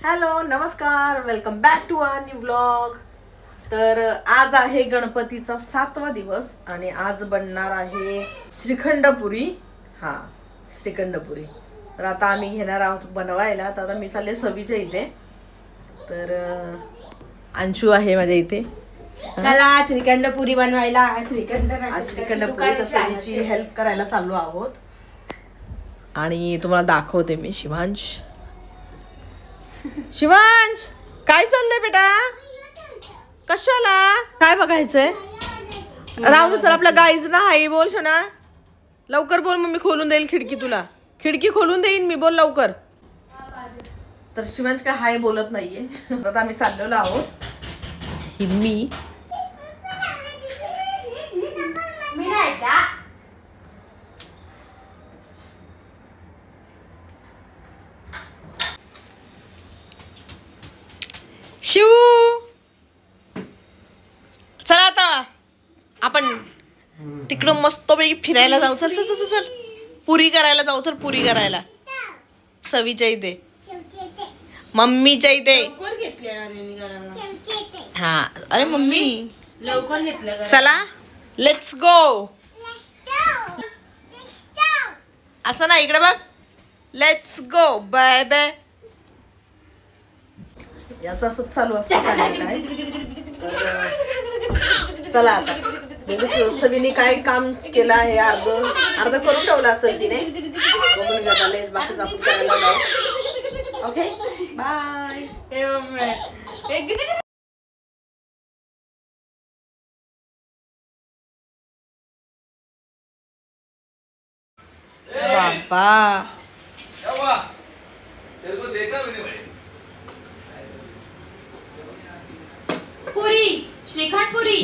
Hello नमस्कार, welcome back to our new blog. तर आज आहे गणपतीचा 7वा दिवस आणि आज बनणार आहे श्रीखंडपुरी। श्रीखंडपुरी तर आता आम्ही घेणार आहोत बनवायला। तर आता मी चालले सवीच्या इथे, तर अंशू आहे माझ्या इथे। चला श्रीखंडपुरी बनवायला। श्रीखंडपुरी तर सवीची हेल्प करायला चाललो आहोत आणि तुम्हाला दाखवते मी। शिवांश काय चाललंय बेटा? कशाला काय बघायचंय? राहू दे, चल आपला गाईज ना हाय बोल शोना, लवकर बोल, मग मी खोलून देईल खिडकी, तुला खिडकी खोलून देईन मी, बोल लवकर। तर शिवांश काय हाय बोलत नाहीये। आता आम्ही चाललेलो आहोत हिम्मी। शिव चला आता आपण तिकडं मस्तपैकी फिरायला जाऊ। चल चल चल चल पुरी करायला जाऊ। चल पुरी करायला सवीच्या इथे, मम्मीच्या इथे। हा अरे मम्मी लवकर घेतलं। चला लेट्स गो। असं ना, इकडे बघ, लेट्स गो बाय बाय। याचं असंच चालू असतं काय। चला आता सवीने काय काम केलं आहे, अर्ध करून ठेवलं असेल तिने, बघून घ्या बाकीच आपण करायला जाऊ। Okay bye. बाबा पुरी, श्रीखंड पुरी।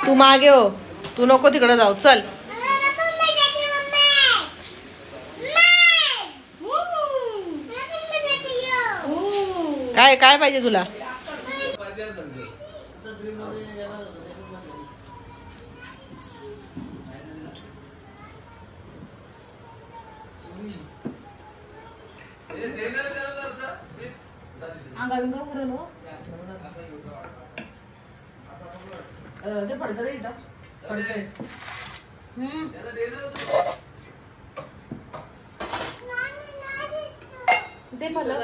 तू मागे हो, तू नको तिकडे जाऊ। चल काय काय पाहिजे तुला? ते मला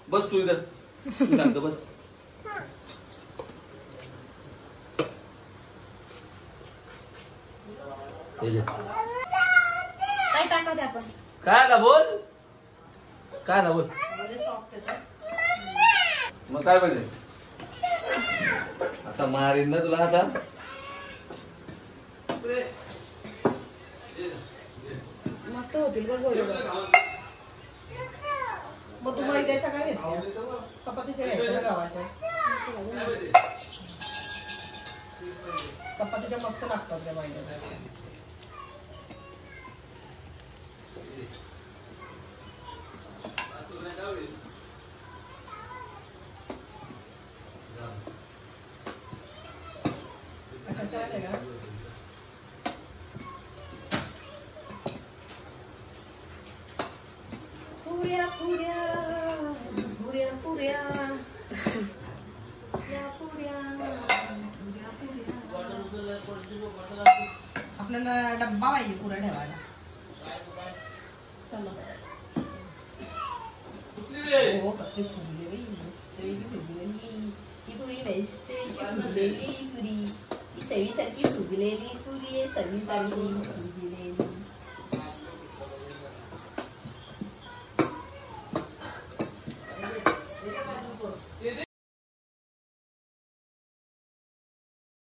बस तू इधर सांगतो बस। काय टाकत आपण? काय ना बोल, काय ना बोल, मग काय पाहिजे? असा मारीन ना तुला आता। मस्त होतील बघ बरोबर। मग तू मैद्याच्या काय घेतल्या? चपातीच्या घ्यायच्या गव्हाच्या? चपातीच्या मस्त लागतात त्या मैद्याच्या। पुऱ्या पुऱ्या पुऱ्या पुऱ्या आपल्याला डब्बा पाहिजे पुऱ्या ठेवायला। हो कसली फुगली बाई, मस्त ही पुरी, बेस्ट पुरी, सवी सारखी फुगलेली पुरी आहे, सवी सारखी।